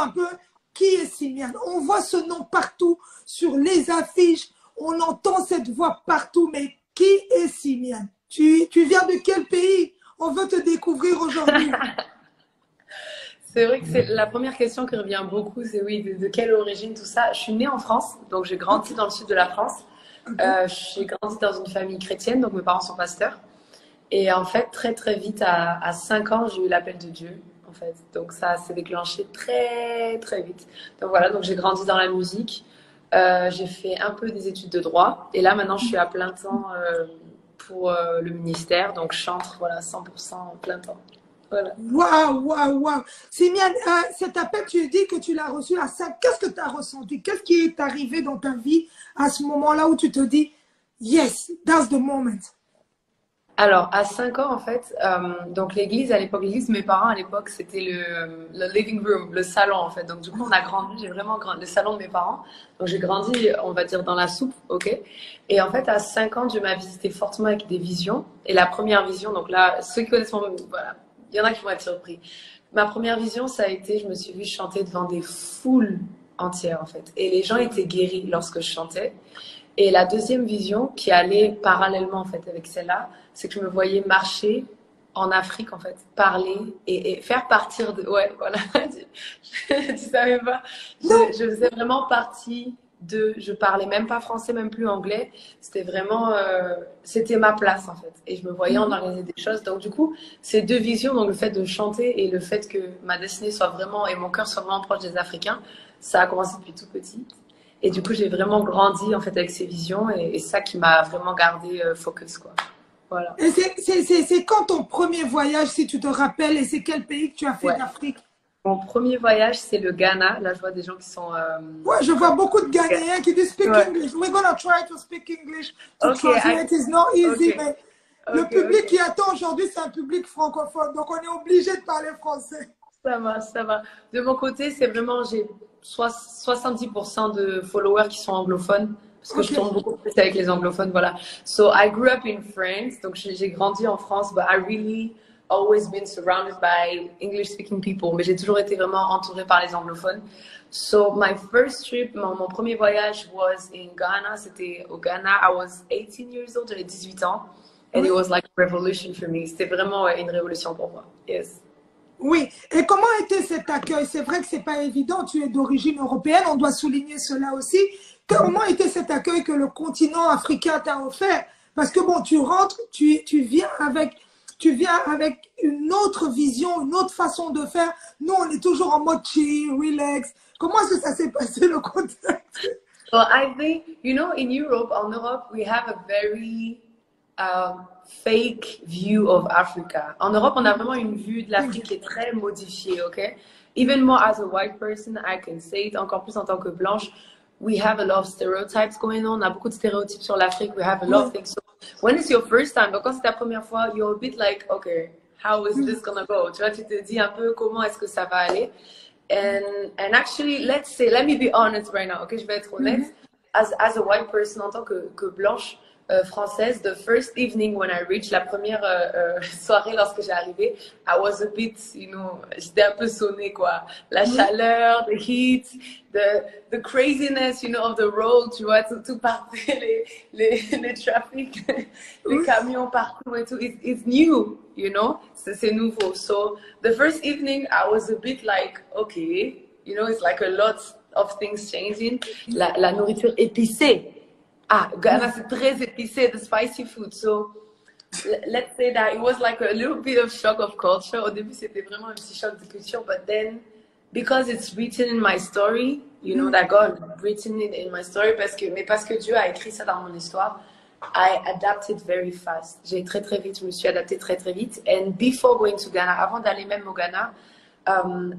un peu qui est Simiane. On voit ce nom partout sur les affiches, on entend cette voix partout, mais qui est Simiane? Tu viens de quel pays? On veut te découvrir aujourd'hui. C'est vrai que c'est la première question qui revient beaucoup, c'est oui, de quelle origine tout ça. Je suis née en France, donc j'ai grandi dans le sud de la France. J'ai grandi dans une famille chrétienne, donc mes parents sont pasteurs. Et en fait, très très vite, à 5 ans, j'ai eu l'appel de Dieu, en fait. Donc ça s'est déclenché très très vite. Donc voilà, donc j'ai grandi dans la musique. J'ai fait un peu des études de droit. Et là, maintenant, je suis à plein temps pour le ministère. Donc je chante, voilà, 100% plein temps. Voilà. Waouh, waouh, waouh. Simiane, cet appel, tu dis que tu l'as reçu à 5. Qu'est-ce que tu as ressenti? Qu'est-ce qui est arrivé dans ta vie à ce moment-là où tu te dis, yes, that's the moment? Alors, à 5 ans, en fait, donc l'église, à l'époque, l'église de mes parents, à l'époque, c'était le living room, le salon, en fait. Donc, du coup, on a grandi, j'ai vraiment grandi, le salon de mes parents. Donc, j'ai grandi, on va dire, dans la soupe, ok? Et en fait, à 5 ans, Dieu m'a visité fortement avec des visions. Et la première vision, donc là, ceux qui connaissent mon, voilà, il y en a qui vont être surpris. Ma première vision, ça a été, je me suis vue chanter devant des foules entières, en fait. Et les gens étaient guéris lorsque je chantais. Et la deuxième vision, qui allait parallèlement, en fait, avec celle-là, c'est que je me voyais marcher en Afrique, en fait, parler et faire partir de... Ouais, voilà, tu savais pas. Je faisais vraiment partie de... Je parlais même pas français, même plus anglais. C'était vraiment... c'était ma place, en fait. Et je me voyais organiser des choses. Donc, du coup, ces deux visions, donc le fait de chanter et le fait que ma destinée soit vraiment... et mon cœur soit vraiment proche des Africains, ça a commencé depuis tout petit. Et du coup, j'ai vraiment grandi, en fait, avec ces visions. Et ça qui m'a vraiment gardé focus, quoi. Voilà. Et c'est quand ton premier voyage, si tu te rappelles, et c'est quel pays que tu as fait Ouais. d'Afrique? Mon premier voyage, c'est le Ghana. Là, je vois des gens qui sont... Ouais, je vois beaucoup de Ghanéens qui disent speak Ouais. English. We're gonna try to speak English to Okay, translate. It's not easy, okay, mais le okay, public okay. qui attend aujourd'hui, c'est un public francophone. Donc, on est obligé de parler français. Ça va, ça va. De mon côté, c'est vraiment, j'ai 70% de followers qui sont anglophones. Parce que je Okay. tourne beaucoup plus avec les anglophones, voilà. So, I grew up in France. Donc, j'ai grandi en France, but I really always been surrounded by English-speaking people. Mais j'ai toujours été vraiment entourée par les anglophones. So, my first trip, mon premier voyage was in Ghana. C'était au Ghana. I was 18 years old, j'avais 18 ans. And it was like a revolution for me. C'était vraiment une révolution pour moi. Yes. Oui. Et comment était cet accueil? C'est vrai que c'est pas évident. Tu es d'origine européenne. On doit souligner cela aussi. Comment était cet accueil que le continent africain t'a offert? Parce que bon, tu rentres, tu viens avec une autre vision, une autre façon de faire. Nous, on est toujours en mode chill, relax. Comment est-ce que ça s'est passé le contact? Well, I think, you know, in Europe, en Europe, we have a very fake view of Africa. En Europe, on a vraiment une vue de l'Afrique qui est très modifiée, ok? Even more as a white person, I can say it, encore plus en tant que blanche, we have a lot of stereotypes going on. On a beaucoup de stéréotypes sur l'Afrique. We have a lot of things. So when it's your first time, donc quand c'est ta première fois, you're a bit like, okay, how is this gonna go? Tu vois, tu te dis un peu comment est-ce que ça va aller. And actually, let me be honest right now, okay? Je vais être honnête. As a white person, en tant que blanche française, the first evening when I reached, la première soirée lorsque j'ai arrivé, I was a bit, you know, j'étais un peu sonnée, quoi. La chaleur, the heat, the craziness, you know, of the road, tu vois, tout partait, les traffic, les camions partout et tout. It's new, you know, c'est nouveau. So the first evening, I was a bit like, okay, you know, it's like a lot of things changing. La nourriture épicée. Ah, Ghana, c'est très épicé, the spicy food. So, let's say that it was like a little bit of shock of culture. Au début, c'était vraiment un petit choc de culture. But then, because it's written in my story, you know, that God written it in my story, parce que Dieu a écrit ça dans mon histoire, I adapted very fast. J'ai très vite, je me suis adaptée très vite. And before going to Ghana, avant d'aller même au Ghana,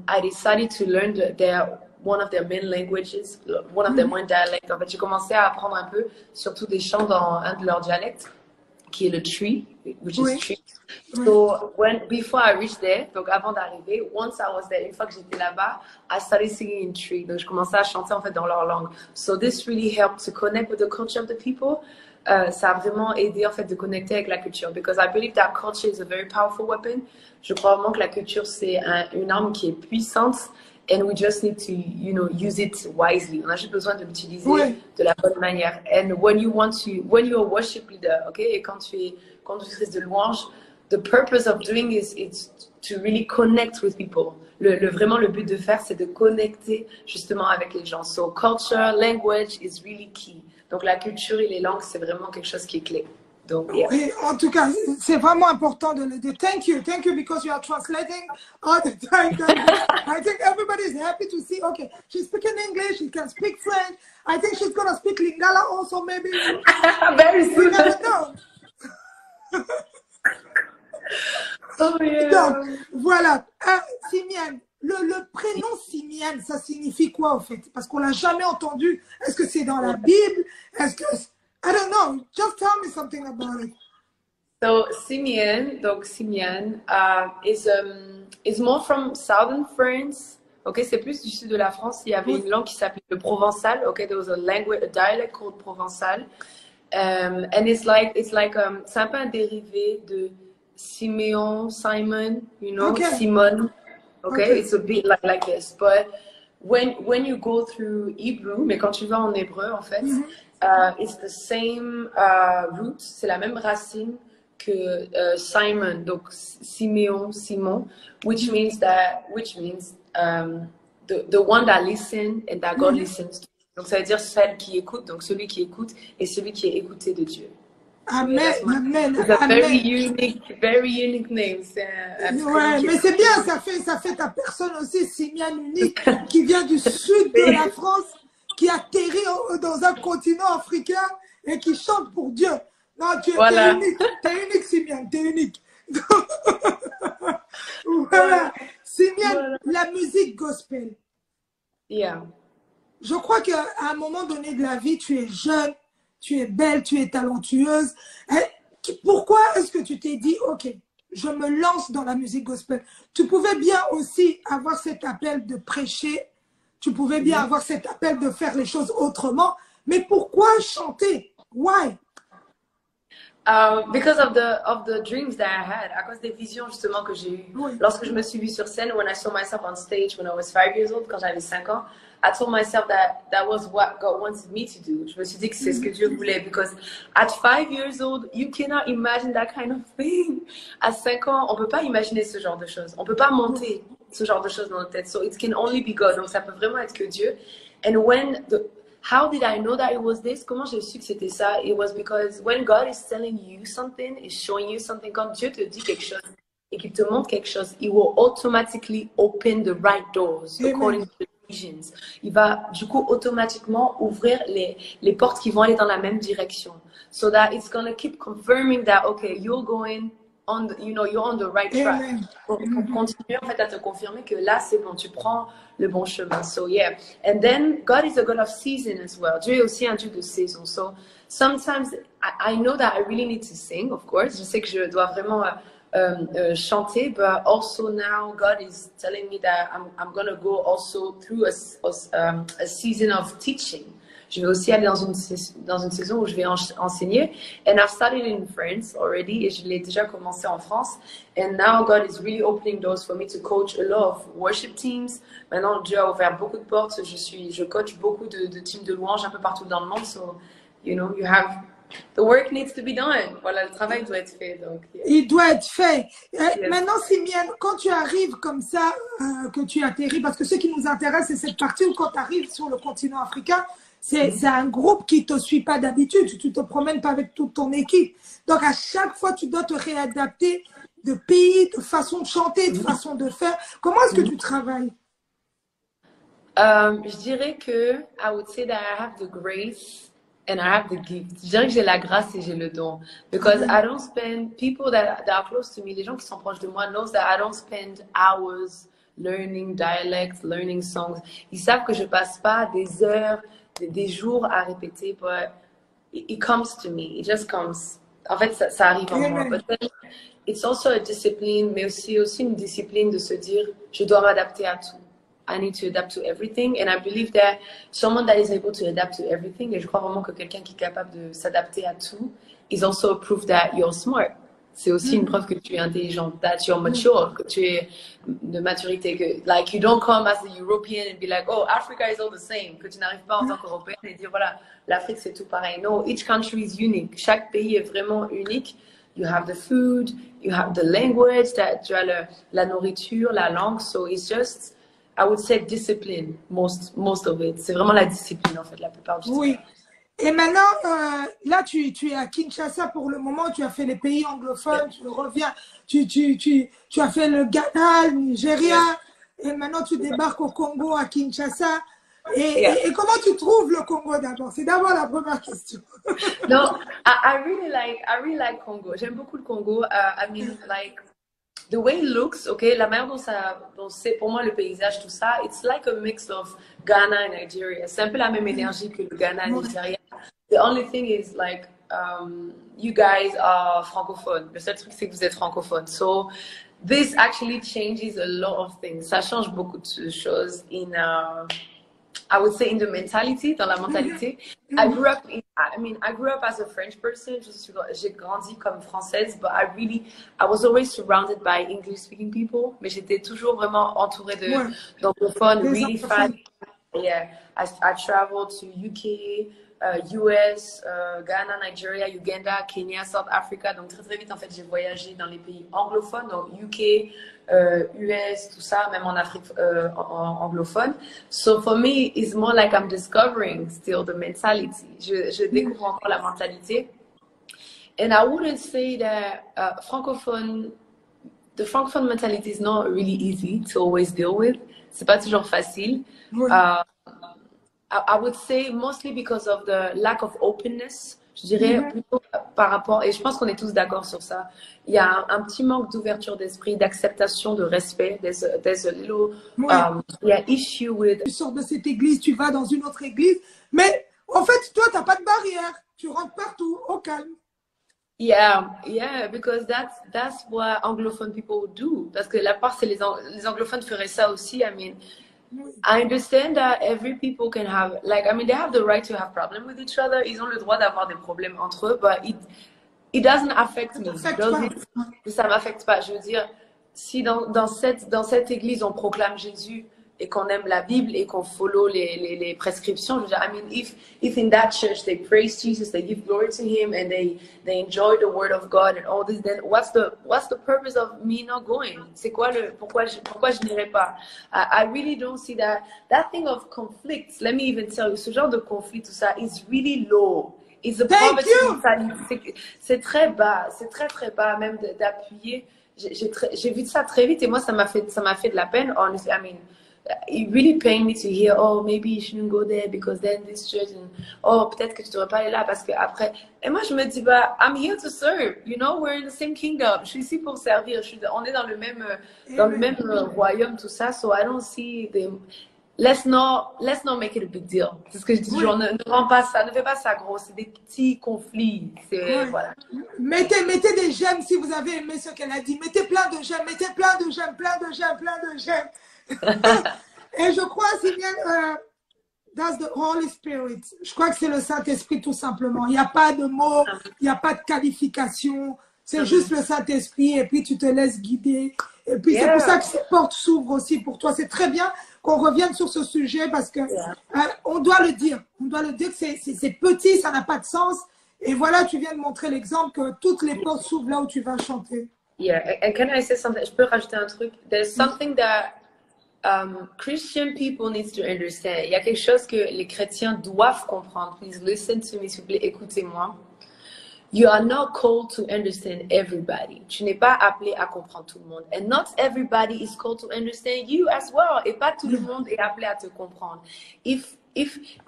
I decided to learn one of their main languages, one of their main dialects. En fait, j'ai commencé à apprendre un peu, surtout des chants dans un de leurs dialectes, qui est le Tree, which is Tree. So, before I reached there, donc avant d'arriver, once I was there, une fois que j'étais là-bas, I started singing in Tree. Donc, je commençais à chanter en fait dans leur langue. So, this really helped to connect with the culture of the people. Ça a vraiment aidé en fait de connecter avec la culture. Because I believe that culture is a very powerful weapon. Je crois vraiment que la culture, c'est une arme qui est puissante. and we just need to, you know, use it wisely. On a juste besoin de l'utiliser Oui. de la bonne manière. And when you're a worship leader, okay, et quand tu es conductrice de louange, the purpose of doing is to really connect with people. Vraiment, le but de faire, c'est de connecter justement avec les gens. So culture, language is really key. Donc la culture et les langues, c'est vraiment quelque chose qui est clé. Donc, yeah. Oui, en tout cas, c'est vraiment important de le dire. Thank you because you are translating all the time. I think everybody is happy to see. Okay, she's speaking English. She can speak French. I think she's gonna speak Lingala also, maybe. Very soon. We never know. Oh yeah. Donc, voilà. Simiane, le prénom Simiane, ça signifie quoi, au fait? Parce qu'on l'a jamais entendu. Est-ce que c'est dans la Bible? Est-ce que... I don't know. Just tell me something about it. So Simeon, is more from southern France. Okay, c'est plus du sud de la France. Il y avait une langue qui s'appelait le provençal. Okay, there was a dialect called provençal, and it's like c'est un peu un dérivé de Simeon, Simon, you know, Simon. Okay, it's a bit like this, but when you go through Hebrew, mais quand tu vas en hébreu, en fait, it's the same root, c'est la même racine que Simon, donc Simeon, Simon, which means the one that listens and that God listens to. Donc ça veut dire celle qui écoute, donc celui qui écoute et celui qui est écouté de Dieu. Amen, amen, it's a amen. very unique name. Ouais, mais c'est bien, ça fait ta personne aussi, Simiane unique, qui vient du sud de la France, qui atterrit dans un continent africain et qui chante pour Dieu. Non, tu es unique, Simiane, tu es unique. Voilà, Simiane, la musique gospel. Yeah. Je crois qu'à un moment donné de la vie, tu es jeune, tu es belle, tu es talentueuse. Pourquoi est-ce que tu t'es dit, ok, je me lance dans la musique gospel? Tu pouvais bien aussi avoir cet appel de prêcher, tu pouvais bien avoir cet appel de faire les choses autrement, mais pourquoi chanter? Why? Because of the dreams that I had, à cause des visions justement que j'ai eues. Lorsque je me suis vue sur scène, when I saw myself on stage when I was 5 years old, quand j'avais 5 ans, I told myself that was what God wanted me to do. Je me suis dit que c'est ce que Dieu voulait, because at 5 years old, you cannot imagine that kind of thing. À 5 ans, on peut pas imaginer ce genre de choses. On peut pas monter ce genre de choses dans notre tête. So it can only be God. Donc ça peut vraiment être que Dieu. And how did I know that it was this? Comment j'ai su que c'était ça? It was because when God is telling you something, is showing you something, quand Dieu te dit quelque chose et qu'il te montre quelque chose, He will automatically open the right doors according to the visions. Il va du coup automatiquement ouvrir les portes qui vont aller dans la même direction. So that it's going to keep confirming that, okay, you're going on the, you're on the right track. Pour continuer en fait à te confirmer que là c'est bon, tu prends le bon chemin. So yeah, and then God is a God of season as well. Dieu est aussi un Dieu de saison. So sometimes I know that I really need to sing, of course. Je sais que je dois vraiment chanter, but also now God is telling me that I'm gonna go also through a season of teaching. Je vais aussi aller dans une saison où je vais enseigner. And I've started in France already, et je l'ai déjà commencé en France. And now God is really opening doors for me to coach a lot of worship teams. Maintenant, Dieu a ouvert beaucoup de portes. Je coach beaucoup de teams de louanges un peu partout dans le monde. So, you know, the work needs to be done. Voilà, le travail doit être fait. Donc, yeah. Il doit être fait. Maintenant, Simiane, quand tu arrives comme ça, que tu atterris, parce que ce qui nous intéresse, c'est cette partie où quand tu arrives sur le continent africain, c'est un groupe qui ne te suit pas d'habitude. Tu ne te promènes pas avec toute ton équipe. Donc, à chaque fois, tu dois te réadapter de pays, de façon de chanter, de façon de faire. Comment est-ce que tu travailles? Je dirais que I would say that I have the grace and I have the gift. Je dirais que j'ai la grâce et j'ai le don. Because I don't spend, people that are close to me, les gens qui sont proches de moi, knows that I don't spend hours learning dialects, learning songs. Ils savent que je passe pas des heures, des jours à répéter, but it comes to me. It just comes. En fait, ça arrive en moi. But then it's also a discipline, mais aussi une discipline de se dire, je dois m'adapter à tout. I need to adapt to everything, and I believe that someone that is able to adapt to everything, et je crois vraiment que quelqu'un qui est capable de s'adapter à tout, is also a proof that you're smart. c'est aussi une preuve que tu es intelligente, that you're mature, que tu es de maturité, que like you don't come as a European and be like, oh, Africa is all the same, que tu n'arrives pas en tant qu'Européenne et dire voilà, l'Afrique c'est tout pareil. No, each country is unique. Chaque pays est vraiment unique. You have the food, you have the language, tu as la nourriture, la langue, so it's just, I would say discipline, most of it. C'est vraiment la discipline en fait, la plupart du temps. Oui. Et maintenant, là, tu es à Kinshasa pour le moment, tu as fait les pays anglophones, tu reviens, tu as fait le Ghana, le Nigeria, et maintenant tu débarques au Congo, à Kinshasa. Et comment tu trouves le Congo d'abord? C'est d'abord la première question. No, I really like Congo. J'aime beaucoup le Congo. I mean, like, the way it looks, okay, la manière dont c'est pour moi le paysage, tout ça, it's like a mix of Ghana and Nigeria. C'est un peu la même énergie que le Ghana et le Nigeria. The only thing is like, you guys are francophones. Le seul truc c'est que vous êtes francophones. So this actually changes a lot of things. Ça change beaucoup de choses in, I would say in the mentality, dans la mentalité. I grew up as a French person. J'ai grandi comme française, but I was always surrounded by English-speaking people. Mais j'étais toujours vraiment entourée d'anglophones, really fast. Yeah, I traveled to UK, US, Ghana, Nigeria, Uganda, Kenya, South Africa. Donc très vite en fait j'ai voyagé dans les pays anglophones, donc UK, US, tout ça, même en Afrique anglophone. So for me, it's more like I'm discovering still the mentality. Je découvre encore la mentalité. And I wouldn't say that the francophone mentality is not really easy to always deal with. C'est pas toujours facile. I would say mostly because of the lack of openness. Je dirais plutôt par rapport, et je pense qu'on est tous d'accord sur ça, il y a un petit manque d'ouverture d'esprit, d'acceptation, de respect. There's a little issue with... Tu sors de cette église, tu vas dans une autre église, mais en fait, toi, tu n'as pas de barrière. Tu rentres partout, au calme. Yeah, because that's what anglophone people do. Parce que la part, c'est les anglophones feraient ça aussi. I mean, I understand that every people can have, like, I mean, they have the right to have problems with each other. Ils ont le droit d'avoir des problèmes entre eux, but it doesn't affect me. Ça m'affecte pas. Je veux dire, si dans cette église on proclame Jésus et qu'on aime la Bible et qu'on follow les prescriptions, je veux dire, I mean, if in that church they praise Jesus, they give glory to Him, and they enjoy the Word of God and all this, then what's the purpose of me not going? C'est quoi pourquoi je n'irai pas? I really don't see that thing of conflicts. Let me even tell you, ce genre de conflit, tout ça, is really low. It's a poverty mentality. C'est très bas, c'est très bas même d'appuyer. J'ai vu ça très vite et moi ça m'a fait de la peine. Honestly, I mean, it really pained me to hear, oh, maybe you shouldn't go there because then this church, and oh, peut-être que tu devrais pas aller là parce que après. Et moi, je me dis, bah, I'm here to serve, you know, we're in the same kingdom. Je suis ici pour servir. On est dans le même royaume, tout ça. So I don't see them. Let's not make it a big deal. C'est ce que je dis toujours. Ne fais pas ça gros. C'est des petits conflits. Voilà. Mettez des j'aime si vous avez aimé ce qu'elle a dit. Mettez plein de j'aime, plein de j'aime. Et je crois, Sylviane, that's the Holy Spirit. Je crois que c'est le Saint-Esprit tout simplement. Il n'y a pas de mots, il n'y a pas de qualification. C'est juste le Saint-Esprit et puis tu te laisses guider. Et puis c'est pour ça que ces portes s'ouvrent aussi pour toi. C'est très bien qu'on revienne sur ce sujet parce que on doit le dire. On doit le dire que c'est petit, ça n'a pas de sens. Et voilà, tu viens de montrer l'exemple que toutes les portes s'ouvrent là où tu vas chanter. Yeah, and can I say something? Je peux rajouter un truc? There's something that Christian people need to understand. Il y a quelque chose que les chrétiens doivent comprendre. Please listen to me, s'il vous plaît, écoutez-moi. You are not called to understand everybody. Tu n'es pas appelé à comprendre tout le monde. And not everybody is called to understand you as well. Et pas tout le monde est appelé à te comprendre. If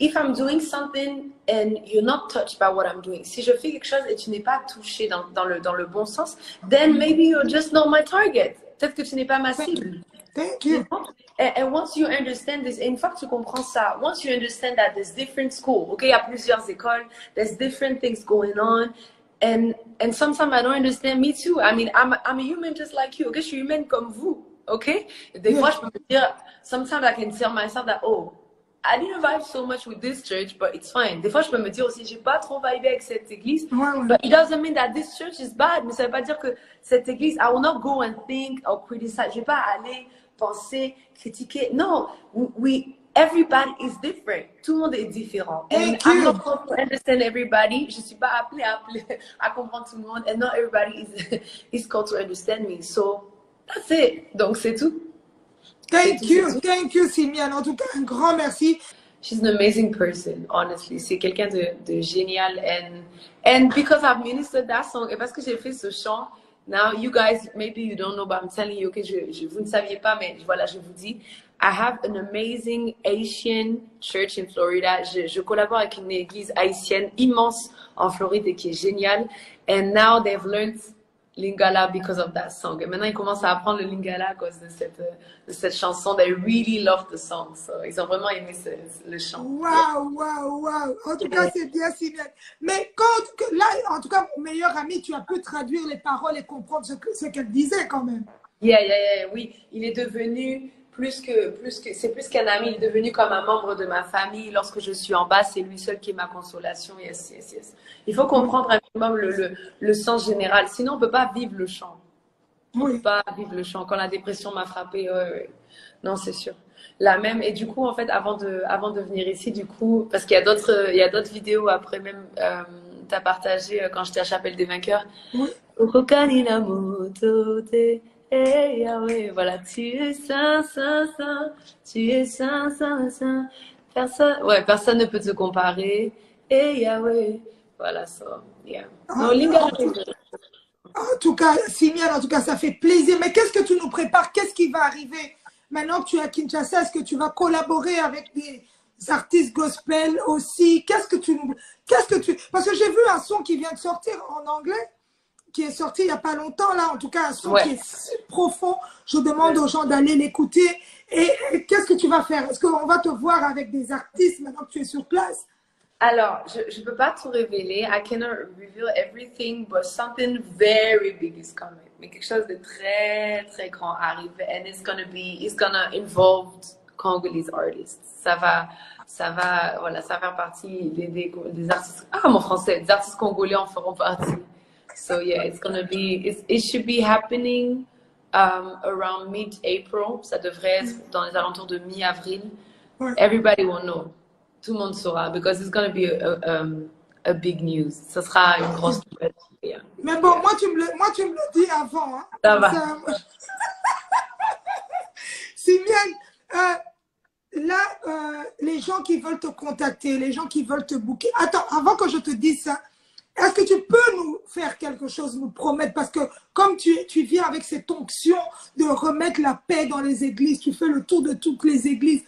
I'm doing something and you're not touched by what I'm doing, si je fais quelque chose et tu n'es pas touché dans le bon sens, then maybe you're just not my target. Peut-être que tu n'es pas ma cible. Thank you. And once you understand this, et une fois que tu comprends ça, once you understand that there's different schools, okay, il y a plusieurs écoles, there's different things going on, and sometimes I don't understand, me too. I mean, I'm a human just like you, okay, je suis humaine comme vous, okay? Des fois, je peux me dire, sometimes I can tell myself that, oh, I didn't vibe so much with this church, but it's fine. Des fois, je peux me dire aussi, j'ai pas trop vibé avec cette église. Ouais. But it doesn't mean that this church is bad. Mais ça veut pas dire que cette église, I will not go and think or criticize. Je vais pas aller penser, critiquer. Non, everybody is different. Tout le monde est différent. And I'm not going to understand everybody. Je suis pas appelée à comprendre tout le monde. And not everybody is called to understand me. So, that's it. Donc, c'est tout. Thank you, Simian. En tout cas, un grand merci. She's an amazing person, honestly. C'est quelqu'un de génial. And because I've ministered that song, et parce que j'ai fait ce chant, now you guys, maybe you don't know, but I'm telling you, okay, vous ne saviez pas, mais voilà, je vous dis, I have an amazing Haitian church in Florida. Je collabore avec une église haïtienne immense en Floride et qui est géniale. And now they've learned Lingala because of that song. Et maintenant, ils commencent à apprendre le Lingala à cause de cette chanson. They really love the song. So, ils ont vraiment aimé le chant. Wow. En tout cas, c'est bien, Simian. Mais là, en tout cas, mon meilleur ami, tu as pu traduire les paroles et comprendre ce qu'elle disait quand même. Yeah, oui. Il est devenu c'est plus qu'un ami. Il est devenu comme un membre de ma famille. Lorsque je suis en bas, c'est lui seul qui est ma consolation. Yes. Il faut comprendre un minimum le sens général. Sinon, on ne peut pas vivre le chant. On ne peut pas vivre le chant. Quand la dépression m'a frappée, non, c'est sûr. La même. Et du coup, en fait, avant de venir ici, du coup, parce qu'il y a d'autres vidéos après même, tu as partagé quand j'étais à Chapelle des Vainqueurs. Oui. Hey Yahweh, voilà, tu es saint, tu es saint. Personne ne peut te comparer. Hey Yahweh, voilà ça. Yeah. No, en tout cas, Simian, ça fait plaisir. Mais qu'est-ce que tu nous prépares? Qu'est-ce qui va arriver maintenant que tu es à Kinshasa? Est-ce que tu vas collaborer avec des artistes gospel aussi? Parce que j'ai vu un son qui vient de sortir en anglais, qui est sorti il n'y a pas longtemps, là, en tout cas, un son qui est profond. Je demande aux gens d'aller l'écouter. Et qu'est-ce que tu vas faire? Est-ce qu'on va te voir avec des artistes maintenant que tu es sur place? Alors, je ne peux pas tout révéler. I cannot reveal everything, but something very big is coming. Mais quelque chose de très, très grand arrive. And it's gonna involve Congolese artists. Ça va faire partie des artistes. Ah, mon français, des artistes congolais en feront partie. So yeah, it should be happening around mid-April. Ça devrait être dans les alentours de mi-avril. Everybody will know. Tout le monde saura because it's going to be a big news. Ça sera une grosse nouvelle. Yeah. Mais bon, moi tu me le dis avant. Hein. Ça va. Simian, là, les gens qui veulent te contacter, les gens qui veulent te booker. Attends, avant que je te dise ça, est-ce que tu peux nous faire quelque chose, nous promettre? Parce que comme tu viens avec cette onction de remettre la paix dans les églises, tu fais le tour de toutes les églises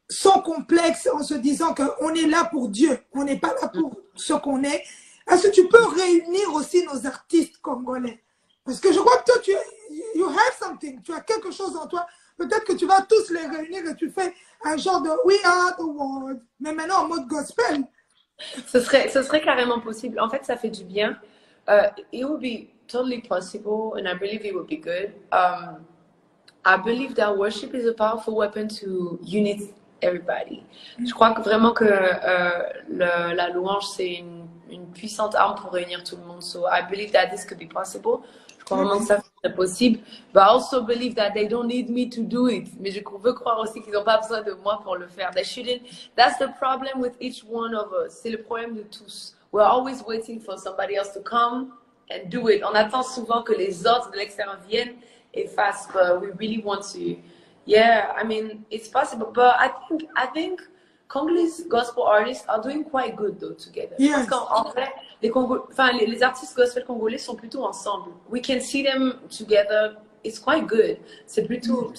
sans complexe, en se disant qu'on est là pour Dieu, on n'est pas là pour ce qu'on est. Est-ce que tu peux réunir aussi nos artistes congolais? Parce que je crois que toi, you have something, tu as quelque chose en toi. Peut-être que tu vas tous les réunir et tu fais un genre de We Are the World, mais maintenant en mode gospel. Ce serait carrément possible. En fait, ça fait du bien. It would be totally possible, and I believe it would be good. I believe that worship is a powerful weapon to unite everybody. Je crois vraiment que la louange, c'est une puissante arme pour réunir tout le monde. So I believe that this could be possible. Je crois vraiment que ça serait possible. But I also believe that they don't need me to do it. Mais je veux croire aussi qu'ils n'ont pas besoin de moi pour le faire. They shouldn't. That's the problem with each one of us. C'est le problème de tous. We're always waiting for somebody else to come and do it. On attend souvent que les autres de l'extérieur viennent et fassent. But we really want to. Yeah, I mean, it's possible. But I think Congolese gospel artists are doing quite good though together. Yes. Parce qu'en vrai, les artistes gospel congolais sont plutôt ensemble. We can see them together. It's quite good. C'est plutôt,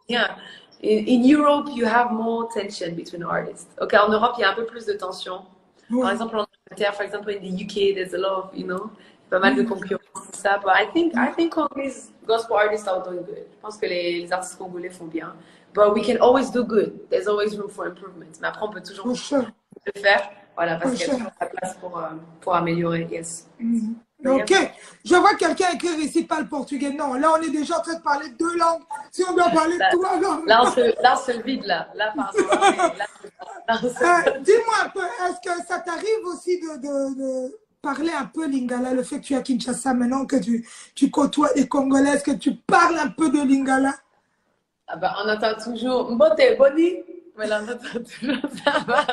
bien. In Europe, you have more tension between artists. Okay, en Europe, il y a un peu plus de tension. Par exemple, en Angleterre, for example, in the UK, there's a lot of, pas mal de concurrence, tout ça. But I think Congolese gospel artists are doing good. Je pense que les artistes congolais font bien. But we can always do good. There's always room for improvement. Mais après, on peut toujours le faire. Voilà, parce qu'il y a toujours la place pour améliorer. Yes. Ok. Je vois quelqu'un écrire ici, pas le portugais. Non, là, on est déjà en train de parler deux langues. Si on doit parler trois langues. Là, on se vide, là. Là, pardon. Dis-moi un peu, est-ce que ça t'arrive aussi de parler un peu lingala, le fait que tu es à Kinshasa maintenant, que tu côtoies les Congolais, est-ce que tu parles un peu de lingala? Ah bah, on entend toujours Mbote, Boni, mais là, on entend toujours ça va.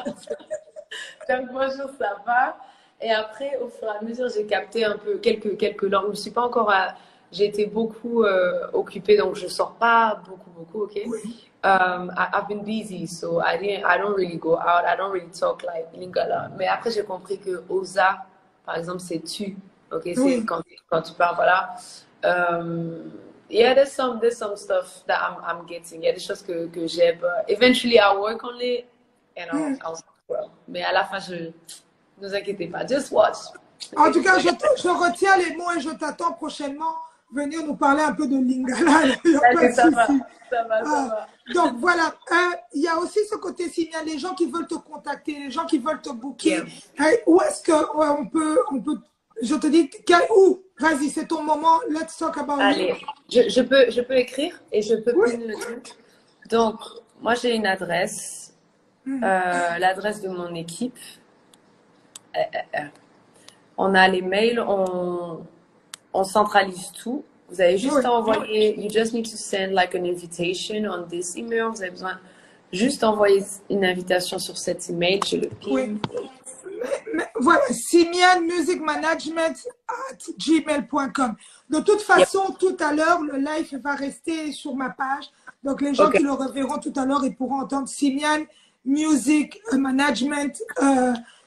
Donc, bonjour, ça va. Et après, au fur et à mesure, j'ai capté un peu quelques langues. Je ne suis pas encore à... J'ai été beaucoup occupée, donc je ne sors pas beaucoup, ok? Oui. I've been busy, so I don't really go out. I don't really talk like Lingala. Mais après, j'ai compris que Osa, par exemple, c'est tu, ok? C'est Oui. quand tu parles, voilà. Yeah, there's some stuff that I'm getting. Il y a des choses que j'ai, but eventually I'll work on it and I'll well. Mais à la fin, ne vous inquiétez pas. Just watch. En tout cas, je retiens les mots et je t'attends prochainement venir nous parler un peu de lingala. Il n'y a pas de souci. Ça va. Donc voilà, il y a aussi ce côté signal, les gens qui veulent te contacter, les gens qui veulent te booker. Où est-ce que on peut, je te dis, où? Vas-y, c'est ton moment. Let's talk about Allez, je peux écrire et je peux pinner le truc. Donc, moi, j'ai une adresse, l'adresse de mon équipe. On a les mails, on centralise tout. Vous avez juste à envoyer, you just need to send like an invitation on this email. Vous avez besoin juste envoyer une invitation sur cet email. Je le pin. Oui. Mais voilà, Simian Music Management @gmail.com. De toute façon, tout à l'heure, le live va rester sur ma page. Donc, les gens qui le reverront tout à l'heure, ils pourront entendre Simian Music Management.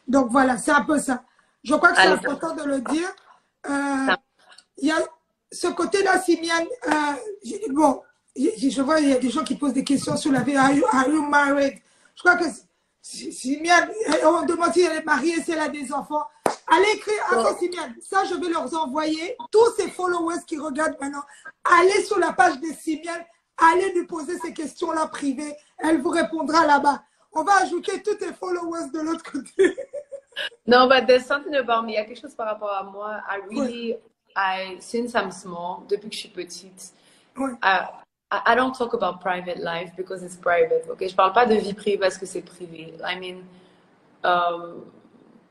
Donc, voilà, c'est un peu ça. Je crois que c'est important de le dire. Il y a ce côté-là, Simian. Bon, je vois, il y a des gens qui posent des questions sur la vie. Are you married? Je crois que Simian, on demande si elle est mariée, si elle a des enfants. Allez écrire à Simian. Ça, je vais leur envoyer. Tous ces followers qui regardent maintenant, allez sur la page de Simian. Allez lui poser ces questions-là privées. Elle vous répondra là-bas. On va ajouter tous tes followers de l'autre côté. No, but there's something about me. Il y a quelque chose par rapport à moi. Since I'm small, depuis que je suis petite, I don't talk about private life because it's private. Okay, je parle pas de vie privée parce que c'est privé. I mean,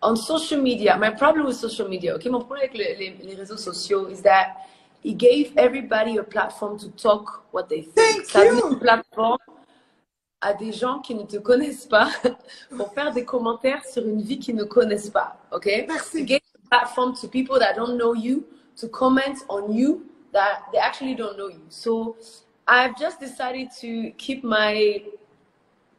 on social media, my problem with social media. Okay, mon problème avec les réseaux sociaux is that it gave everybody a platform to talk what they think. Ça donne une plateforme à des gens qui ne te connaissent pas pour faire des commentaires sur une vie qu'ils ne connaissent pas. Okay? Merci. It gave a platform to people that don't know you to comment on you that they actually don't know you. So I've just decided to keep my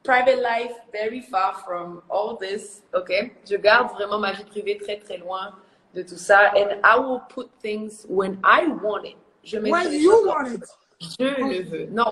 private life very far from all this. Okay? Je garde vraiment ma vie privée très loin de tout ça. And I will put things when I want it. Je when you want it. Je le veux. Non,